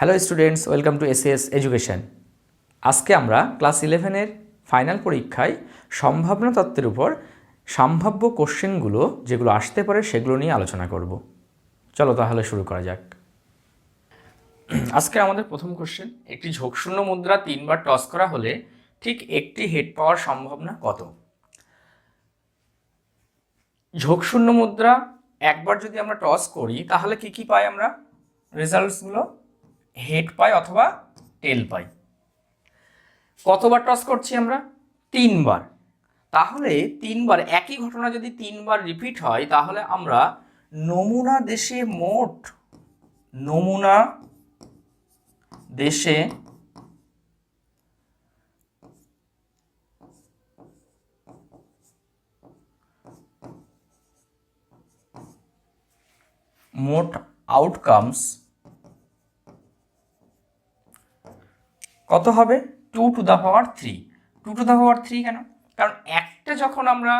Hello students, welcome to SS education. আজকে আমরা class 11-এর final পরীক্ষায় সম্ভাবনা তত্ত্বের উপর সম্ভাব্য কোশ্চেনগুলো যেগুলো আসতে পারে সেগুলো নিয়ে আলোচনা করব। চলো তাহলে শুরু করা যাক। আজকে আমাদের প্রথম কোশ্চেন, একটি ঝোঁকশূন্য মুদ্রা 3বার টস করা হলে ঠিক একটি হেড পাওয়ার সম্ভাবনা কত? ঝোঁকশূন্য মুদ্রা একবার যদি আমরা টস করি তাহলে কি কি পাই? আমরা রেজাল্টসগুলো হেড পাই অথবা টেল পাই। কতবার টস করছি আমরা? 3বার। তাহলে 3বার একই ঘটনা যদি 3বার রিপিট হয় তাহলে আমরা নমুনা দেশে মোট আউটকামস কত হবে? 2 to the power 3। 2 to the power 3 কেন? কারণ একটা যখন আমরা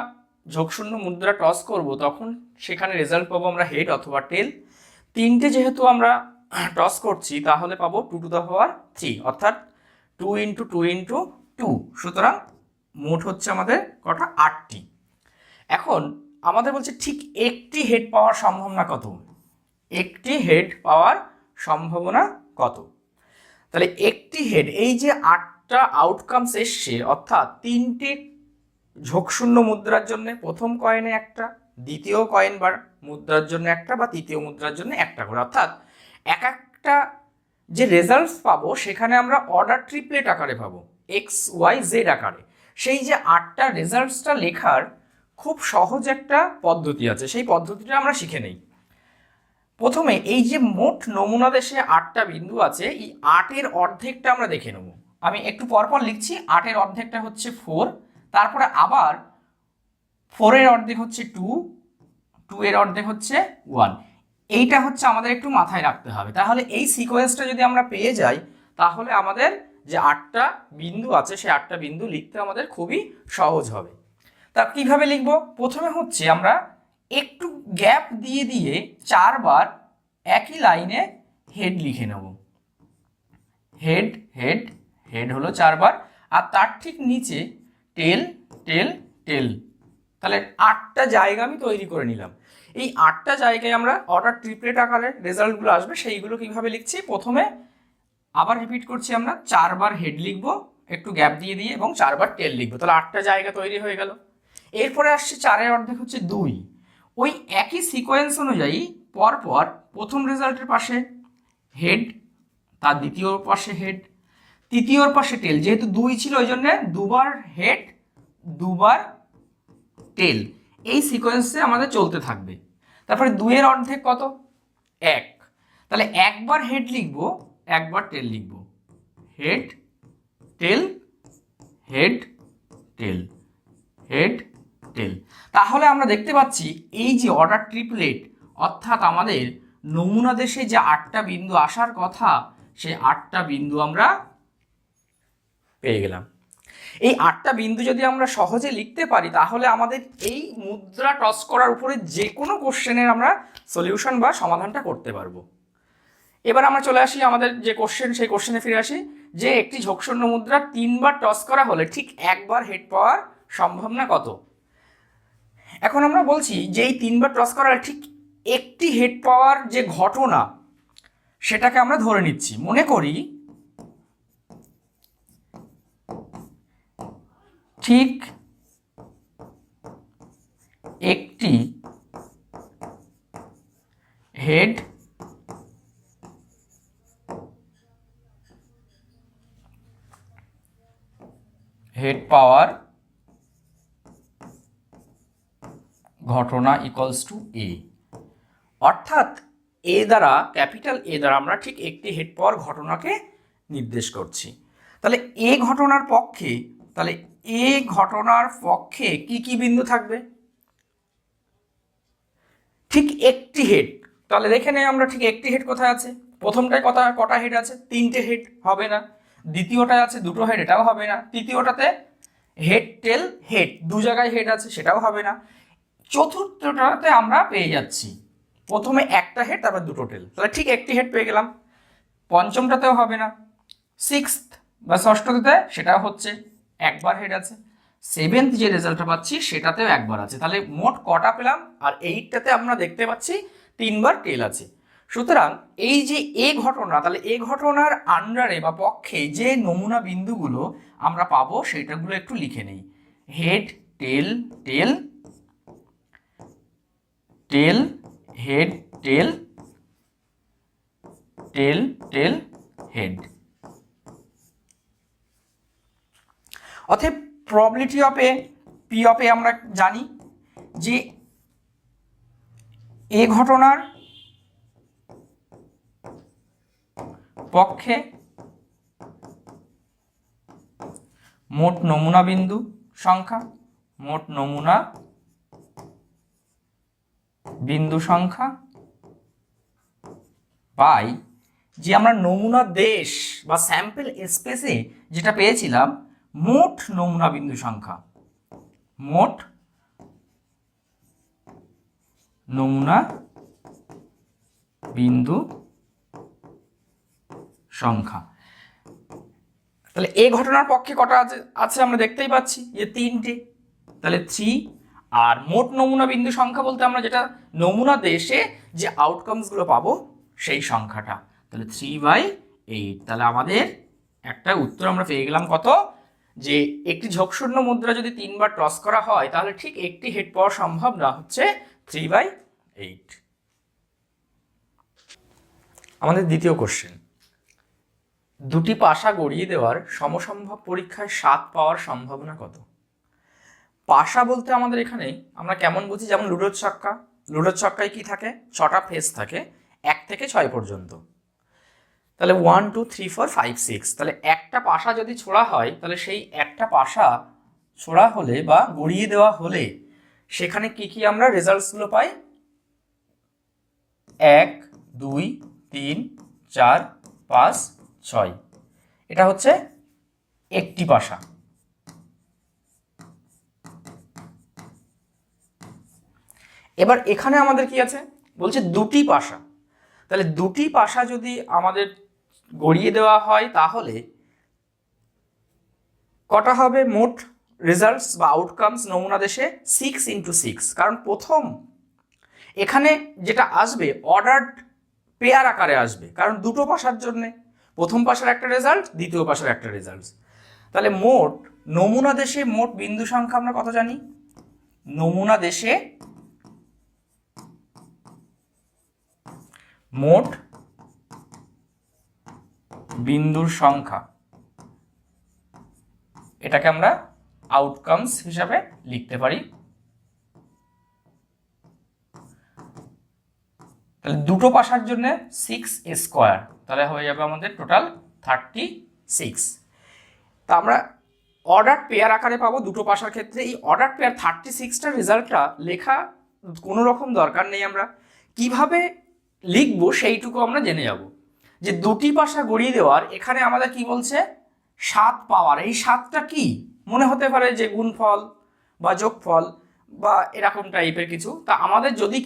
ঝোঁকশূন্য মুদ্রা টস করব তখন সেখানে রেজাল্ট পাবো আমরা হেড অথবা টেল। 3টে যেহেতু আমরা টস করছি তাহলে পাবো 2 টু দ্য পাওয়ার 3, অর্থাৎ 2 ইন্টু 2 ইন্টু 2। সুতরাং মোট হচ্ছে আমাদের কটা? 8টি। এখন আমাদের বলছে ঠিক একটি হেড পাওয়ার সম্ভাবনা কত? একটি হেড পাওয়ার সম্ভাবনা কত? তাহলে একটি হেড, এই যে 8টা আউটকামস এসছে, অর্থাৎ 3টে ঝোঁকশূন্য মুদ্রার জন্য প্রথম কয়েনে একটা, দ্বিতীয় কয়েন বা মুদ্রার জন্য একটা, বা তৃতীয় মুদ্রার জন্য একটা করে, অর্থাৎ এক একটা যে রেজাল্টস পাবো সেখানে আমরা অর্ডার ট্রিপলেট আকারে পাবো, XYZ আকারে। সেই যে 8টা রেজাল্টসটা লেখার খুব সহজ একটা পদ্ধতি আছে, সেই পদ্ধতিটা আমরা শিখে নেই। প্রথমে এই যে মোট নমুনা দেশে 8টা বিন্দু আছে, এই 8-এর অর্ধেকটা আমরা দেখে নেব। আমি একটু পরপর লিখছি। 8-এর অর্ধেকটা হচ্ছে 4, তারপরে আবার 4-এর অর্ধেক হচ্ছে 2, 2-এর অর্ধেক হচ্ছে 1। এইটা হচ্ছে আমাদের একটু মাথায় রাখতে হবে। তাহলে এই সিকোয়েন্সটা যদি আমরা পেয়ে যাই তাহলে আমাদের যে 8টা বিন্দু আছে সেই 8টা বিন্দু লিখতে আমাদের খুবই সহজ হবে। তা কিভাবে লিখব? প্রথমে হচ্ছে আমরা একটু গ্যাপ দিয়ে দিয়ে 4বার একই লাইনে হেড লিখে নেব। হেড হেড হেড হলো 4বার, আর তার ঠিক নিচে টেল টেল টেল। তাহলে 8টা জায়গা আমি তৈরি করে নিলাম। এই 8টা জায়গায় আমরা অর্ডার ট্রিপলেট আকারে রেজাল্টগুলো আসবে, সেইগুলো কিভাবে লিখছি? প্রথমে আবার রিপিট করছি, আমরা 4বার হেড লিখব একটু গ্যাপ দিয়ে দিয়ে, এবং 4বার টেল লিখবো। তাহলে 8টা জায়গা তৈরি হয়ে গেল। এরপরে আসছে 4-এর অর্ধেক হচ্ছে 2। ওই একই সিকোয়েন্স অনুযায়ী পরপর প্রথম রেজাল্টের পাশে হেড, তার দ্বিতীয় পাশে হেড, তৃতীয়র পাশে টেল। যেহেতু 2 ছিল ওই জন্য 2বার হেড 2বার টেল, এই সিকোয়েন্সে আমাদের চলতে থাকবে। তারপরে 2-এর অর্ধেক কত? 1। তাহলে একবার হেড লিখব, একবার টেল লিখব। হেড টেল হেড টেল হেড টেল। তাহলে আমরা দেখতে পাচ্ছি এই যে অর্ডার ট্রিপলেট, অর্থাৎ আমাদের নমুনা দেশে যে 8টা বিন্দু আসার কথা সেই 8টা বিন্দু আমরা পেয়ে গেলাম। এই 8টা বিন্দু যদি আমরা সহজে লিখতে পারি তাহলে আমাদের এই মুদ্রা টস করার উপরে যে কোনো কোশ্চেনের আমরা সলিউশন বা সমাধানটা করতে পারবো। এবার আমরা চলে আসি আমাদের যে কোশ্চেন, সেই কোশ্চেনে ফিরে আসি যে একটি ঝোঁকশূন্য মুদ্রা 3বার টস করা হলে ঠিক একবার হেড পাওয়ার সম্ভাবনা কত? এখন আমরা বলছি যে এই 3বার টস করা হলে ঠিক একটি হেড পাওয়ার যে ঘটনা সেটাকে আমরা ধরে নিচ্ছি। মনে করি ঠিক একটি হেড পাওয়ার ঘটনা ইকুয়ালস টু এ, অর্থাৎ এ দ্বারা, ক্যাপিটাল এ দ্বারা আমরা ঠিক একটি হেড পাওয়ার ঘটনাকে নির্দেশ করছি। তাহলে এ ঘটনার পক্ষে, তাহলে এ ঘটনার পক্ষে কি কি বিন্দু থাকবে? ঠিক একটি হেড। তাহলে দেখে নেই আমরা ঠিক একটি হেড কোথায় আছে। প্রথমটায় কটা হেড আছে? 3টে হেড, হবে না। দ্বিতীয়টায় আছে 2টো হেড, এটাও হবে না। তৃতীয়টাতে হেড টেল হেড 2 জায়গায় হেড আছে, সেটাও হবে না। চতুর্থটাতে আমরা পেয়ে যাচ্ছি প্রথমে একটা হেড তারপর 2টো টেল, তাহলে ঠিক একটি হেড পেয়ে গেলাম। পঞ্চমটাতেও হবে না, সিক্সথ বা ষষ্ঠটাতে সেটাও হচ্ছে, একবার হেড আছে। সেভেন্থ যে রেজাল্টটা পাচ্ছি সেটাতেও একবার আছে। তাহলে মোট কটা পেলাম? আর এইটটাতে আমরা দেখতে পাচ্ছি 3বার টেল আছে। সুতরাং এই যে এ ঘটনা, তাহলে এ ঘটনার আন্ডারে বা পক্ষে যে নমুনা বিন্দুগুলো আমরা পাবো সেটাগুলো একটু লিখে নেই। Head, tail, tail, tail, head, tail, tail, tail, head. অতএব probability of A, P of A আমরা জানি যে এ ঘটনার পক্ষে মোট নমুনা বিন্দু সংখ্যা, মোট নমুনা বিন্দু সংখ্যা বাই যে আমরা নমুনা দেশ বা স্যাম্পল স্পেসে যেটা পেয়েছিলাম মোট নমুনা বিন্দু সংখ্যা, মোট নমুনা বিন্দু সংখ্যা। তাহলে এই ঘটনার পক্ষে কটা আছে আমরা দেখতেই পাচ্ছি যে 3টে, তাহলে 3। আর মোট নমুনা বিন্দু সংখ্যা বলতে আমরা যেটা নমুনা দেশে যে আউটকামসগুলো পাবো সেই সংখ্যাটা, তাহলে 3/8। তাহলে আমাদের একটা উত্তর আমরা পেয়ে গেলাম কত, যে একটি ঝোঁকশূন্য মুদ্রা যদি 3বার টস করা হয় তাহলে ঠিক একটি হেড পাওয়া সম্ভব না, হচ্ছে 3/8। আমাদের দ্বিতীয় কোশ্চেন, দুটি পাশা গড়িয়ে দেওয়ার সমসম্ভব পরীক্ষায় 7 পাওয়ার সম্ভাবনা কত? পাশা বলতে আমাদের এখানে আমরা কেমন বুঝি, যেমন লুডোর ছক্কা, লুডোর ছক্কায় কি থাকে, 6টা ফেস থাকে 1 থেকে 6 পর্যন্ত। তাহলে 1 2 3 4 5 6, তাহলে একটা পাশা যদি ছোড়া হয় তাহলে সেই একটা পাশা ছোড়া হলে বা গড়িয়ে দেওয়া হলে সেখানে কি কি আমরা রেজাল্টসগুলো পাই, 1 2 3 4 5 6, এটা হচ্ছে একটি পাশা। এবার এখানে আমাদের কি আছে, বলছে দুটি পাশা। তাহলে দুটি পাশা যদি আমাদের গড়িয়ে দেওয়া হয় তাহলে কটা হবে মোট রেজাল্টস বা আউটকামস নমুনা দেশে? 6 × 6, কারণ প্রথম এখানে যেটা আসবে অর্ডার পেয়ার আকারে আসবে, কারণ দুটো পাশার জন্যে প্রথম পাশার একটা রেজাল্ট, দ্বিতীয় পাশার একটা রেজাল্ট। তাহলে মোট নমুনা দেশে মোট বিন্দু সংখ্যা আমরা কত জানি, নমুনা দেশে মোট বিন্দুর সংখ্যা, এটাকে আমরা আউটকামস হিসাবে লিখতে পারি। তাহলে দুটো পাশার জন্য 6² তাহলে হয়ে যাবে আমাদের টোটাল 36। তা আমরা অর্ডার পেয়ার আকারে পাবো দুটো পাশার ক্ষেত্রে। এই অর্ডার পেয়ার 36টার রেজাল্টটা লেখা কোনো রকম দরকার নেই, আমরা কিভাবে লিখবো সেইটুকু আমরা জেনে যাব। যে দুটি পাশা গড়িয়ে দেওয়ার এখানে আমাদের কি বলছে, 7 পাওয়ার। এই 7টা কি মনে হতে পারে যে গুণফল বা যোগফল বা এরকম টাইপের কিছু। তা আমাদের যদি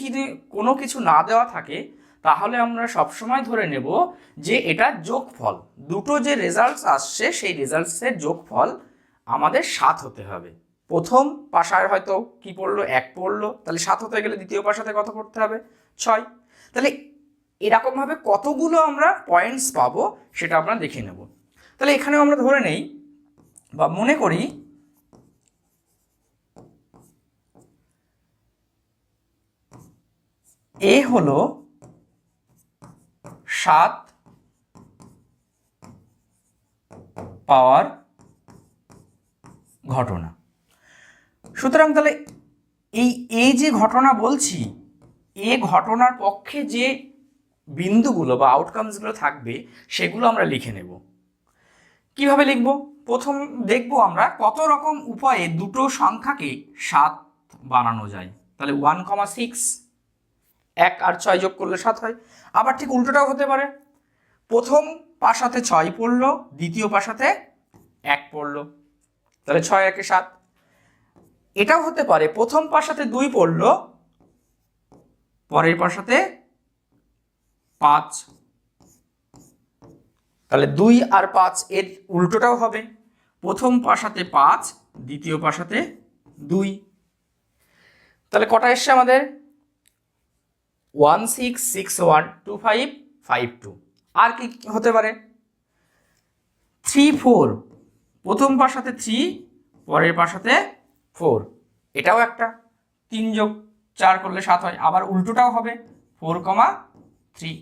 কোনো কিছু না দেওয়া থাকে তাহলে আমরা সবসময় ধরে নেব যে এটা যোগফল, দুটো যে রেজাল্টস আসছে সেই রেজাল্টসের যোগফল আমাদের 7 হতে হবে। প্রথম পাশায় হয়তো কি পড়লো, 1 পড়লো, তাহলে 7 হতে গেলে দ্বিতীয় পাশাতে কত পড়তে হবে, 6। তাহলে এরকমভাবে কতগুলো আমরা পয়েন্টস পাবো সেটা আমরা দেখে নেব। তাহলে এখানেও আমরা ধরে নেই বা মনে করি এ হলো 7 পাওয়ার ঘটনা। সুতরাং তাহলে এই যে ঘটনা বলছি, এ ঘটনার পক্ষে যে বিন্দুগুলো বা আউটকামসগুলো থাকবে সেগুলো আমরা লিখে নেব। কিভাবে লিখব, প্রথম দেখব আমরা কত রকম উপায়ে দুটো সংখ্যাকে 7 বানানো যায়। তাহলে 1,6, 1 আর 6 যোগ করলে 7 হয়। আবার ঠিক উল্টোটাও হতে পারে, প্রথম পাশাতে 6 পড়লো, দ্বিতীয় পাশাতে 1 পড়লো, তাহলে 6 1 7। এটাও হতে পারে প্রথম পাশাতে 2 পড়লো, পরের পাশাতে 5, তাহলে 2 আর 5 এর উল্টোটাও হবে, প্রথম পাশাতে 5, দ্বিতীয় পাশাতে 2। তাহলে কটা এসছে আমাদের? 16612552। আর কি হতে পারে? 3 4, প্রথম পাশাতে 3, পরের পাশাতে 4, এটাও একটা। 3 যোগ 4 করলে 7 হয়। আবার উল্টোটাও হবে 4,3।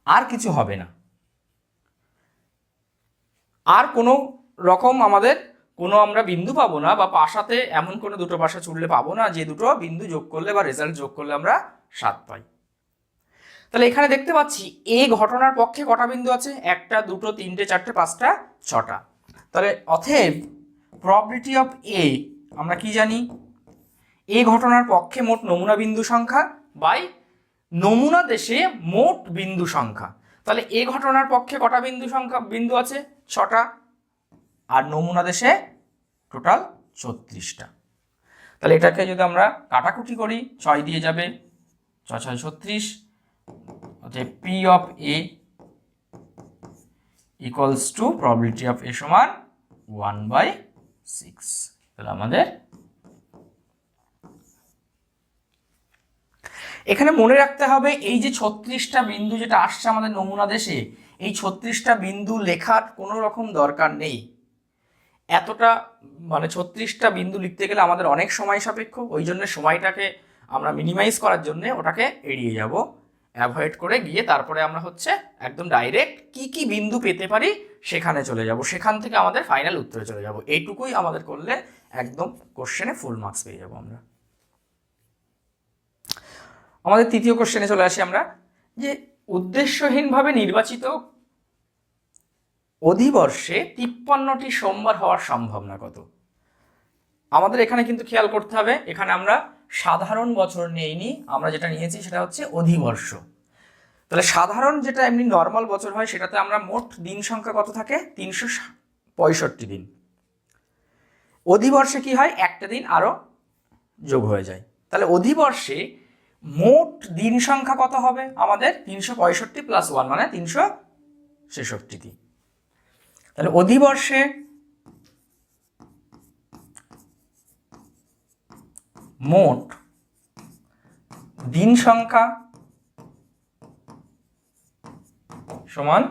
আর কিছু হবে না। আর কোনো রকম আমাদের কোনো আমরা বিন্দু পাবো না, বা পাশাতে এমন কোনো দুটো পাশা চুড়লে পাবো না যে দুটো বিন্দু যোগ করলে বা রেজাল্ট যোগ করলে আমরা 7 পাই। তাহলে এখানে দেখতে পাচ্ছি এই ঘটনার পক্ষে কটা বিন্দু আছে? 1, 2, 3, 4, 5, 6টা। তাহলে অতএব প্রবাবিলিটি অফ এ আমরা কি জানি? এই ঘটনার পক্ষে মোট নমুনা বিন্দু সংখ্যা বাই নমুনা দেশে মোট বিন্দু সংখ্যা। তাহলে এই ঘটনার পক্ষে কটা বিন্দু আছে? 6টা। আর নমুনা দেশে টোটাল 36টা। তাহলে এটাকে যদি আমরা কাটাকুটি করি, 6 দিয়ে যাবে, 6 6 36। অতএব P of A equals to probability of A সমান 1/6। তাহলে আমাদের এখানে মনে রাখতে হবে এই যে 36টা বিন্দু যেটা আসছে আমাদের নমুনা দেশে, এই 36টা বিন্দু লেখার কোনো রকম দরকার নেই। এতটা মানে 36টা বিন্দু লিখতে গেলে আমাদের অনেক সময় সাপেক্ষ, ওই জন্য সময়টাকে আমরা মিনিমাইজ করার জন্য ওটাকে এড়িয়ে যাব, অ্যাভয়েড করে গিয়ে তারপরে আমরা হচ্ছে একদম ডাইরেক্ট কি কি বিন্দু পেতে পারি সেখানে চলে যাব, সেখান থেকে আমাদের ফাইনাল উত্তরে চলে যাব। এইটুকুই আমাদের করলে একদম কোশ্চেনে ফুল মার্কস পেয়ে যাব আমরা। আমাদের তৃতীয় কোশ্চেনে চলে আসি আমরা, যে উদ্দেশ্যহীনভাবে নির্বাচিত অধিবর্ষে 53টি সোমবার হওয়ার সম্ভাবনা কত? আমাদের এখানে কিন্তু খেয়াল করতে হবে, এখানে আমরা সাধারণ বছর নেইনি, আমরা যেটা নিয়েছি সেটা হচ্ছে অধিবর্ষ। তাহলে সাধারণ যেটা এমনি নর্মাল বছর হয় সেটাতে আমরা মোট দিন সংখ্যা কত থাকে? 365 দিন। অধিবর্ষে কি হয়? একটা দিন আরো যোগ হয়ে যায়। তাহলে অধিবর্ষে মোট দিন সংখ্যা কত হবে আমাদের? 365 প্লাস 1 মানে 366 দিন। তাহলে অধিবর্ষে মোট দিন সংখ্যা সমান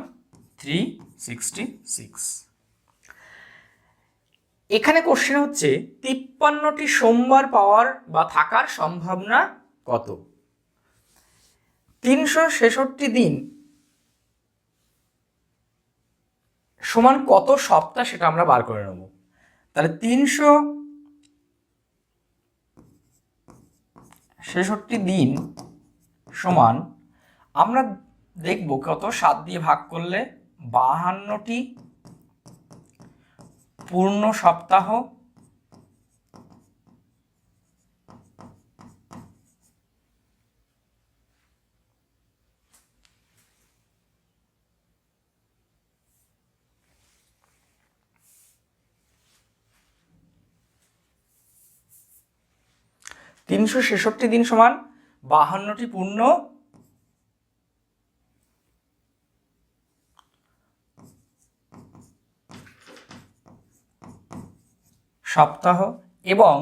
366। এখানে কোশ্চেন হচ্ছে 53টি সোমবার পাওয়ার বা থাকার সম্ভাবনা কত? 366 দিন সমান কত সপ্তাহ সেটা আমরা বার করে নেব। তাহলে 366 দিন সমান আমরা দেখব কত, 7 দিয়ে ভাগ করলে 52টি পূর্ণ সপ্তাহ দিন সমান 52টি পূর্ণ সপ্তাহ এবং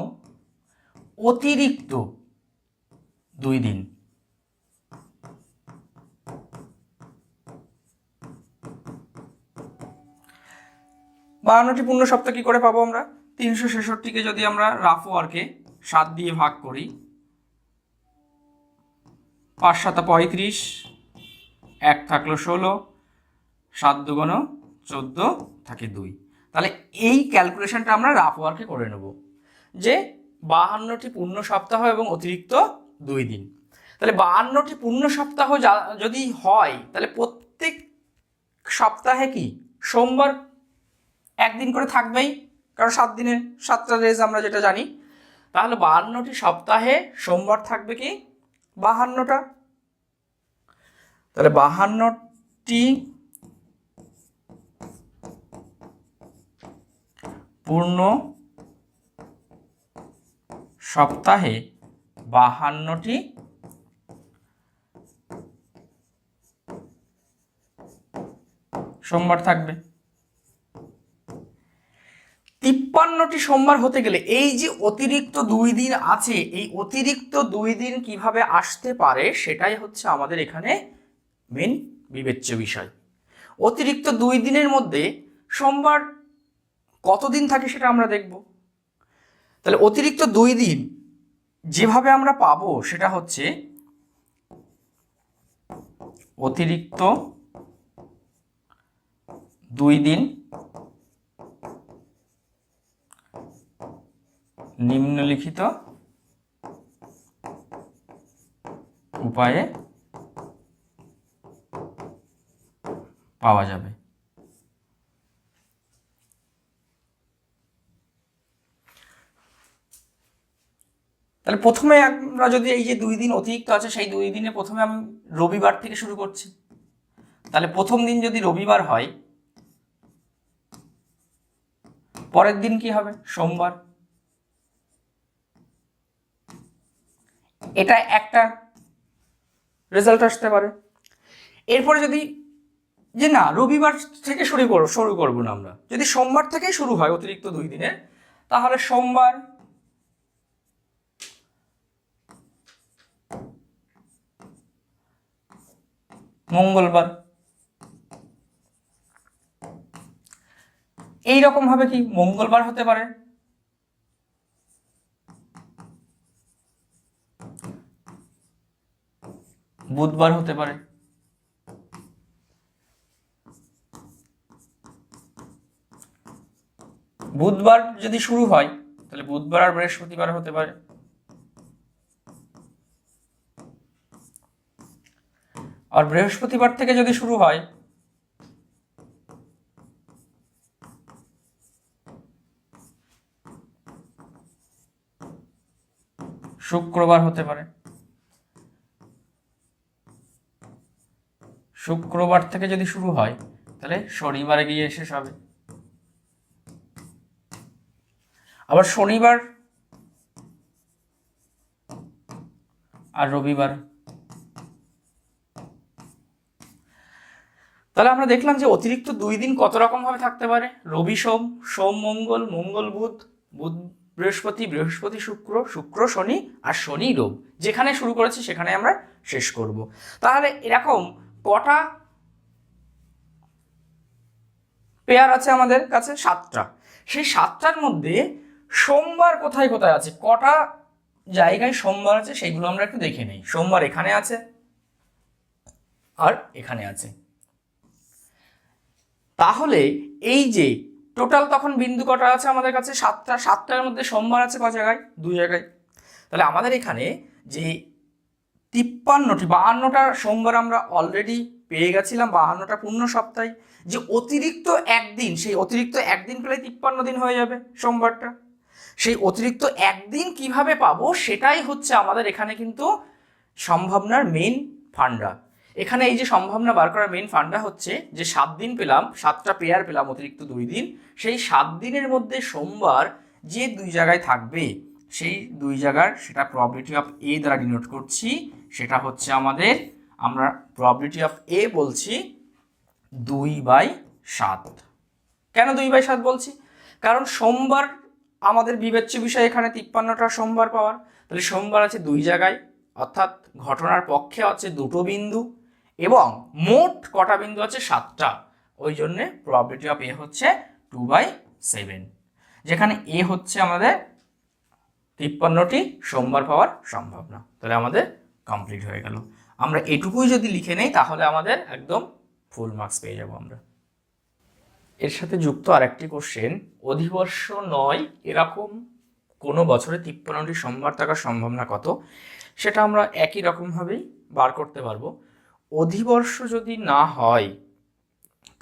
অতিরিক্ত 2 দিন। 52টি পূর্ণ সপ্তাহ কি করে পাবো আমরা? 366কে যদি আমরা রাফ ওয়ার্কে 7 দিয়ে ভাগ করি, 5 7 35, 1 থাকলো 16, 7 2 14 থাকে 2। তাহলে এই ক্যালকুলেশনটা আমরা রাফ ওয়ার্কে করে নেব যে 52টি পূর্ণ সপ্তাহ এবং অতিরিক্ত 2 দিন। তাহলে 52টি পূর্ণ সপ্তাহ যদি হয় তাহলে প্রত্যেক সপ্তাহে কি সোমবার একদিন করে থাকবেই, কারণ 7 দিনে 7টা ডেজ আমরা যেটা জানি। তাহলে 52টি সপ্তাহে সোমবার থাকবে কি 52টা। তাহলে 52টি পূর্ণ সপ্তাহে 52টি সোমবার থাকবে। 53টি সোমবার হতে গেলে এই যে অতিরিক্ত 2 দিন আছে, এই অতিরিক্ত 2 দিন কিভাবে আসতে পারে সেটাই হচ্ছে আমাদের এখানে মেন বিবেচ্য বিষয়। অতিরিক্ত 2 দিনের মধ্যে সোমবার কতদিন থাকে সেটা আমরা দেখব। তাহলে অতিরিক্ত 2 দিন যেভাবে আমরা পাবো সেটা হচ্ছে অতিরিক্ত 2 দিন নিম্নলিখিত উপায়ে পাওয়া যাবে। তাহলে প্রথমে আমরা যদি এই যে 2 দিন অতিরিক্ত আছে সেই 2 দিনে প্রথমে আমি রবিবার থেকে শুরু করছি। তাহলে প্রথম দিন যদি রবিবার হয়, পরের দিন কি হবে? সোমবার। এটা একটা রেজাল্ট আসতে পারে। এরপরে যদি যে না রবিবার থেকে শুরু করবো না, আমরা যদি সোমবার থেকেই শুরু হয় অতিরিক্ত 2 দিনের, তাহলে সোমবার, মঙ্গলবার, এইরকম ভাবে কি মঙ্গলবার হতে পারে, বুধবার হতে পারে, বুধবার যদি শুরু হয় তাহলে বুধবার আর বৃহস্পতিবার হতে পারে, আর বৃহস্পতিবার থেকে যদি শুরু হয় শুক্রবার হতে পারে, শুক্রবার থেকে যদি শুরু হয় তাহলে শনিবারে গিয়ে শেষ হবে, আবার শনিবার আর রবিবার। তাহলে আমরা দেখলাম যে অতিরিক্ত 2 দিন কত রকম ভাবে থাকতে পারে। রবি সোম, সোম মঙ্গল, মঙ্গল বুধ, বুধ বৃহস্পতি, বৃহস্পতি শুক্র, শুক্র শনি, আর শনি রবি। যেখানে শুরু করেছি সেখানে আমরা শেষ করব। তাহলে এরকম কটা পেয়ার আছে আমাদের কাছে? 7টা। সেই 7টার মধ্যে সোমবার কোথায় কোথায় আছে, কটা জায়গায় সোমবার আছে সেইগুলো আমরা একটু দেখে নিই। সোমবার এখানে আছে আর এখানে আছে। তাহলে এই যে টোটাল তখন বিন্দু কটা আছে আমাদের কাছে? 7টা। 7টার মধ্যে সোমবার আছে ক জায়গায়? 2 জায়গায়। তাহলে আমাদের এখানে যে 52টা সোমবার আমরা অলরেডি পেয়ে গেছিলাম 52টা পূর্ণ সপ্তাহে। যে অতিরিক্ত একদিন, সেই অতিরিক্ত একদিন পেলে 53 দিন হয়ে যাবে সোমবারটা। সেই অতিরিক্ত একদিন কিভাবে পাবো সেটাই হচ্ছে আমাদের এখানে কিন্তু সম্ভাবনার মেইন ফান্ডা। এখানে এই যে সম্ভাবনা বার করার মেইন ফান্ডা হচ্ছে যে 7 দিন পেলাম, 7টা পেয়ার পেলাম অতিরিক্ত 2 দিন, সেই 7 দিনের মধ্যে সোমবার যে 2 জায়গায় থাকবে সেই 2 জায়গার সেটা প্রবাবিলিটি অফ এ দ্বারা ডিনোট করছি। সেটা হচ্ছে আমাদের, আমরা প্রবাবিলিটি অফ এ বলছি 2/7। কেন 2/7 বলছি? কারণ সোমবার আমাদের বিবেচ্য বিষয় এখানে 53টা সোমবার পাওয়ার। তাহলে সোমবার আছে 2 জায়গায়, অর্থাৎ ঘটনার পক্ষে আছে 2টো বিন্দু, এবং মোট কটা বিন্দু আছে? 7টা। ওই জন্যে প্রবাবিলিটি অফ এ হচ্ছে 2/7, যেখানে এ হচ্ছে আমাদের 53টি সোমবার পাওয়ার সম্ভাবনা। তাহলে আমাদের কমপ্লিট হয়ে গেল। আমরা এটুকুই যদি লিখে নেই তাহলে আমাদের একদম ফুল মার্কস পেয়ে যাব আমরা। এর সাথে যুক্ত আরেকটি কোশ্চেন, অধিবর্ষ 9 এরকম কোনো বছরে 53টি সোমবার থাকার সম্ভাবনা কত? সেটা আমরা একই রকমভাবেই বার করতে পারবো। অধিবর্ষ যদি না হয়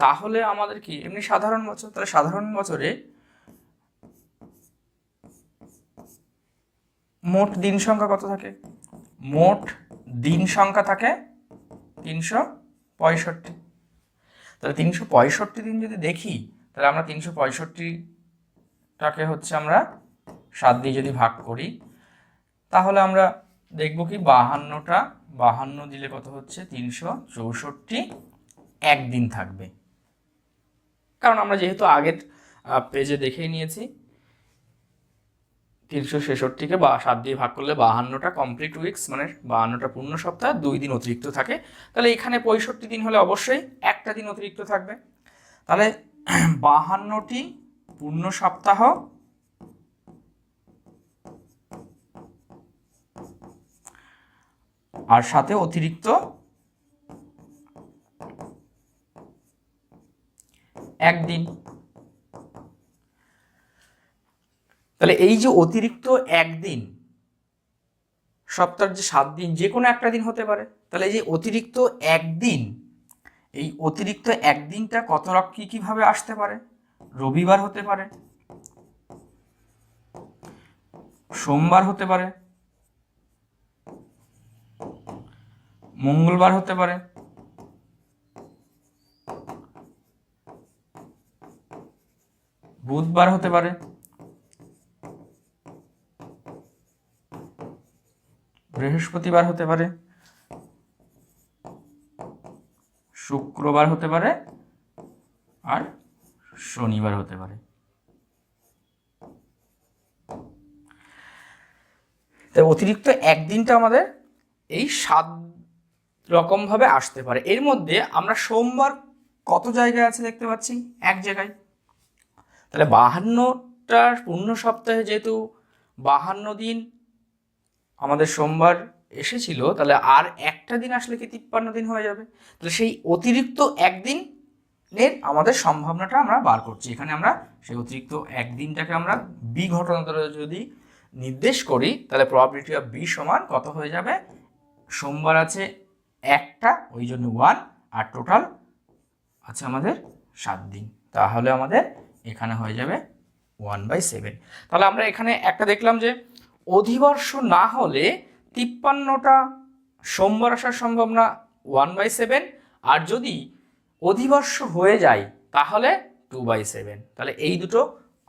তাহলে আমাদের কি এমনি সাধারণ বছর, তাহলে সাধারণ বছরে মোট দিন সংখ্যা কত থাকে? মোট দিন সংখ্যা থাকে 365। তাহলে 365 দিন যদি দেখি তাহলে আমরা 365টাকে হচ্ছে আমরা 7 দিয়ে যদি ভাগ করি তাহলে আমরা দেখব কি 52 দিলে কত হচ্ছে? 364 একদিন থাকবে। কারণ আমরা যেহেতু আগের পেজে দেখেই নিয়েছি 366কে 7 দিয়ে ভাগ করলে 52টা কমপ্লিট উইকস, মানে 52টা পূর্ণ সপ্তাহ, 2 দিন অতিরিক্ত থাকে। তাহলে এখানে 65 দিন হলে অবশ্যই একটা দিন অতিরিক্ত থাকবে। তাহলে 52টি পূর্ণ সপ্তাহ আর সাথে অতিরিক্ত একদিন। তাহলে এই যে অতিরিক্ত একদিন, সপ্তাহের যে 7 দিন যে কোনো একটা দিন হতে পারে, তাহলে এই যে অতিরিক্ত একদিন, এই অতিরিক্ত একদিনটা কত কিভাবে আসতে পারে? রবিবার হতে পারে, সোমবার হতে পারে, মঙ্গলবার হতে পারে, বুধবার হতে পারে, বৃহস্পতিবার হতে পারে, শুক্রবার হতে পারে, আর শনিবার হতে পারে। তাই অতিরিক্ত একদিনটা আমাদের এই 7 রকম ভাবে আসতে পারে। এর মধ্যে আমরা সোমবার কত জায়গায় আছে দেখতে পাচ্ছি, এক জায়গায়। তাহলে 52টা পূর্ণ সপ্তাহে যেহেতু 52 দিন আমাদের সোমবার এসেছিল, তাহলে আর একটা দিন আসলে কি 53 দিন হয়ে যাবে। তাহলে সেই অতিরিক্ত একদিনের আমাদের সম্ভাবনাটা আমরা বার করছি। এখানে আমরা সেই অতিরিক্ত একদিনটাকে আমরা বি ঘটনা দ্বারা যদি নির্দেশ করি, তাহলে প্রবাবিলিটি অফ বি সমান কত হয়ে যাবে? সোমবার আছে একটা, ওই জন্য 1, আর টোটাল আছে আমাদের 7 দিন, তাহলে আমাদের এখানে হয়ে যাবে 1/7। তাহলে আমরা এখানে একটা দেখলাম যে অধিবর্ষ না হলে 53টা সোমবার আসার সম্ভাবনা 1/7, আর যদি অধিবর্ষ হয়ে যায় তাহলে 2/7। তাহলে এই দুটো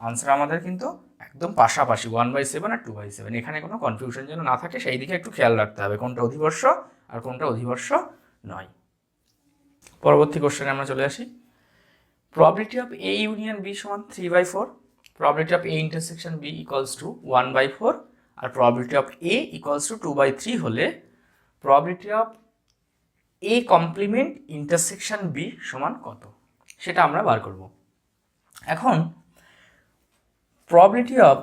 আনসার আমাদের কিন্তু একদম পাশাপাশি, 1/7 আর 2/7। এখানে কোনো কনফিউশন যেন না থাকে, সেই দিকে একটু খেয়াল রাখতে হবে কোনটা অধিবর্ষ আর কোনটা অধিবর্ষ নয়। পরবর্তী কোশ্চেনে আমরা চলে আসি। Probability of A union B সমান 3/4, probability of A intersection B equals to 1/4, আর probability of A equals to 2/3 হলে probability of A complement intersection B সমান কত, সেটা আমরা বার করব। এখন probability of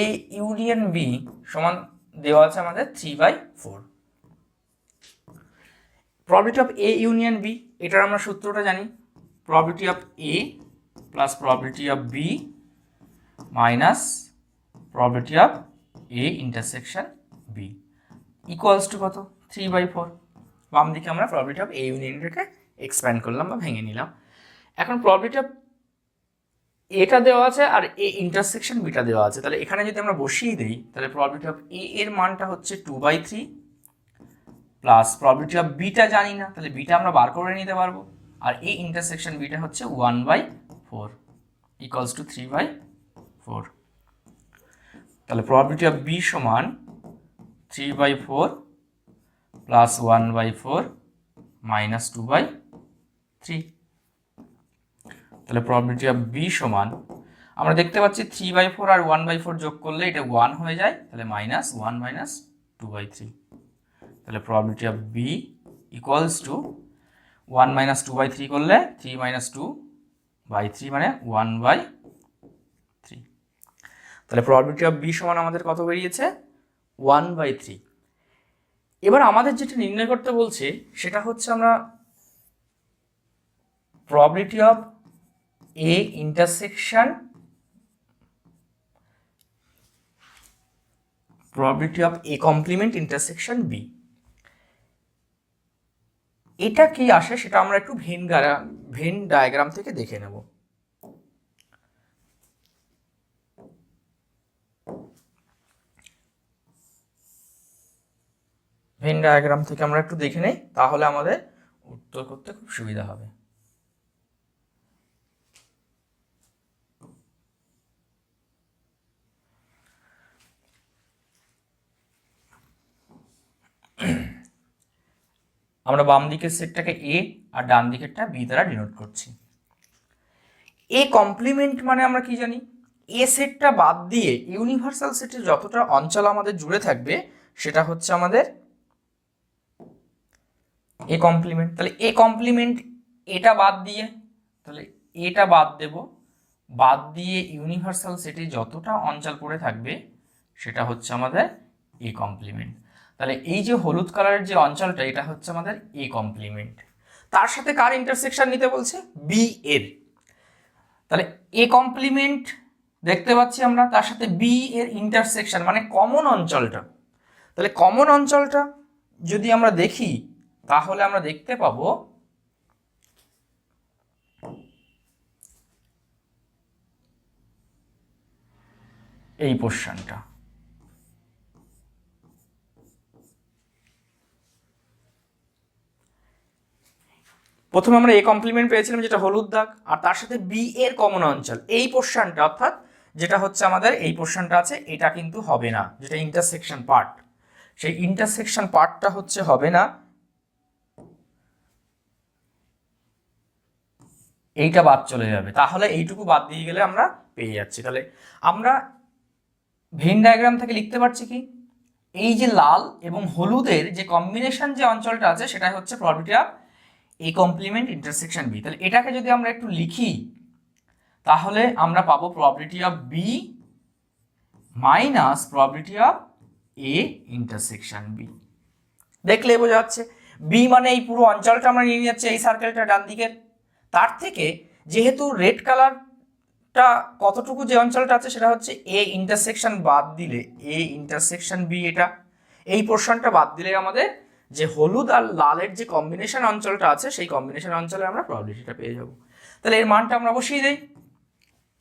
A union B সমান দেওয়া আছে আমাদের 3/4। Probability of A union B, এটার আমরা সূত্রটা জানি, probability of A plus probability of B minus probability of A intersection B equals two কত? 3/4। বাম দিকে আমরা প্রবাবিলিটি অফ এ ইউনিয়নটাকে এক্সপ্যান্ড করলাম বা ভেঙে নিলাম। এখন প্রবাবিলিটি অফ এটা দেওয়া আছে আর এ ইন্টারসেকশন বিটা দেওয়া আছে, তাহলে এখানে যদি আমরা বসিয়ে দিই, তাহলে প্রবাবিলিটি অফ এ এর মানটা হচ্ছে 2/3 প্লাস প্রবাবিলিটি অফ বিটা জানি না, তাহলে বিটা আমরা বার করে নিতে পারবো, আর এ ইন্টারসেকশন বিটা হচ্ছে 1/4 ইকুয়ালস টু 3/4। তাহলে প্রবাবিলিটি অফ বি সমান 3/4 প্লাস 1/4 মাইনাস 2/3। তাহলে প্রবাবিলিটি অফ বি সমান, আমরা দেখতে পাচ্ছি 3/4 আর 1/4 যোগ করলে এটা 1 হয়ে যায়, তাহলে -1 মাইনাস 2/3। তাহলে probability of B equals to 1 minus 2/3 করলে 3 মাইনাস 2/3 মানে 1/3। তাহলে প্রবাবিলিটি অফ বি সমান আমাদের কত বেরিয়েছে? 1/3। এবার আমাদের যেটা নির্ণয় করতে বলছে সেটা হচ্ছে আমরা probability of A intersection probability of A complement intersection B, এটা কি আসে সেটা আমরা একটু ভেন ডায়াগ্রাম থেকে দেখে নেব। ভেন ডায়াগ্রাম থেকে আমরা একটু দেখে নেই, তাহলে আমাদের উত্তর করতে খুব সুবিধা হবে। আমরা বাম দিকের সেটটাকে এ আর ডান দিকেরটা বি দ্বারা ডিনোট করছি। এ কমপ্লিমেন্ট মানে আমরা কি জানি, এ সেটটা বাদ দিয়ে ইউনিভার্সাল সেটের যতটা অঞ্চল আমাদের জুড়ে থাকবে সেটা হচ্ছে আমাদের এ কমপ্লিমেন্ট। তাহলে এ কমপ্লিমেন্ট এটা বাদ দিয়ে, তাহলে এটা বাদ দেব, বাদ দিয়ে ইউনিভার্সাল সেটে যতটা অঞ্চল পড়ে থাকবে সেটা হচ্ছে আমাদের এ কমপ্লিমেন্ট। তাহলে এই যে হলুদ কালারের যে অঞ্চলটা এটা হচ্ছে আমাদের এ কমপ্লিমেন্ট। তার সাথে কার ইন্টারসেকশন নিতে বলছে, বি এর। তাহলে এ কমপ্লিমেন্ট দেখতে পাচ্ছি আমরা, তার সাথে বি এর ইন্টারসেকশন মানে কমন অঞ্চলটা। তাহলে কমন অঞ্চলটা যদি আমরা দেখি তাহলে আমরা দেখতে পাবো এই পোরশনটা। প্রথমে আমরা এ কমপ্লিমেন্ট পেয়েছিলাম যেটা হলুদ দাগ, আর তার সাথে বি এর কমন অঞ্চল এই পোরশনটা, অর্থাৎ যেটা হচ্ছে আমাদের এই পোরশনটা আছে এটা কিন্তু হবে না, যেটা ইন্টারসেকশন পার্ট, সেই ইন্টারসেকশন পার্টটা হচ্ছে হবে না, এইটা বাদ চলে যাবে। তাহলে এইটুকু বাদ দিয়ে গেলে আমরা পেয়ে যাচ্ছি। তাহলে আমরা ভেন ডায়াগ্রাম থেকে লিখতে পারছি কি, এই যে লাল এবং হলুদের যে কম্বিনেশন যে অঞ্চলটা আছে সেটাই হচ্ছে probability of A complement intersection B. তাহলে এটাকে যদি আমরা একটু লিখি তাহলে আমরা পাবো probability of B minus probability of A intersection B. দেখলে বোঝা যাচ্ছে বি মানে এই পুরো অঞ্চলটা আমরা নিয়ে যাচ্ছি, এই সার্কেলটা ডান দিকের, তার থেকে যেহেতু রেড কালারটা কতটুকু যে অঞ্চলটা আছে সেটা হচ্ছে এ ইন্টারসেকশন বাদ দিলে এ ইন্টারসেকশন বি, এটা এই পোর্শনটা বাদ দিলে আমাদের যে হলুদ আর লালের যে কম্বিনেশন অঞ্চলটা আছে সেই কম্বিনেশন অঞ্চলে আমরা প্রবাবিলিটিটা পেয়ে যাব। তাহলে এর মানটা আমরা বসিয়ে দেই।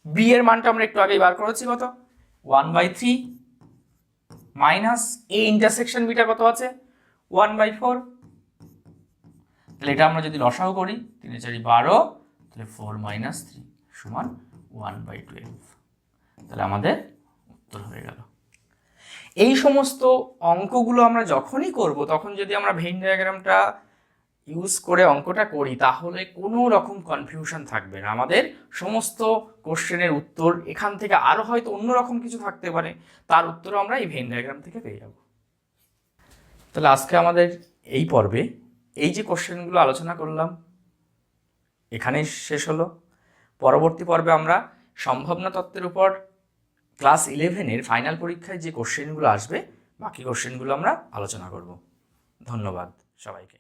বি এর মানটা আমরা একটু আগেই বার করেছি, কত 1/3 মাইনাস এ ইন্টারসেকশন বিটা কত আছে 1/4। তাহলে এটা আমরা যদি লসাও করি 3 4 12, তাহলে 4 - 3 সমান 1/12। তাহলে আমাদের উত্তর হয়ে গেল। এই সমস্ত অঙ্কগুলো আমরা যখনই করব তখন যদি আমরা ভেন ডায়াগ্রামটা ইউজ করে অঙ্কটা করি তাহলে কোনো রকম কনফিউশন থাকবে না। আমাদের সমস্ত কোশ্চেনের উত্তর এখান থেকে আরও হয়তো অন্যরকম কিছু থাকতে পারে, তার উত্তরও আমরা এই ভেন ডায়াগ্রাম থেকে পেয়ে যাব। তাহলে আজকে আমাদের এই পর্বে এই যে কোশ্চেনগুলো আলোচনা করলাম এখানেই শেষ হলো। পরবর্তী পর্বে আমরা সম্ভাবনা তত্ত্বের উপর ক্লাস 11-এর ফাইনাল পরীক্ষায় যে কোশ্চেনগুলো আসবে বাকি কোশ্চেনগুলো আমরা আলোচনা করব। ধন্যবাদ সবাইকে।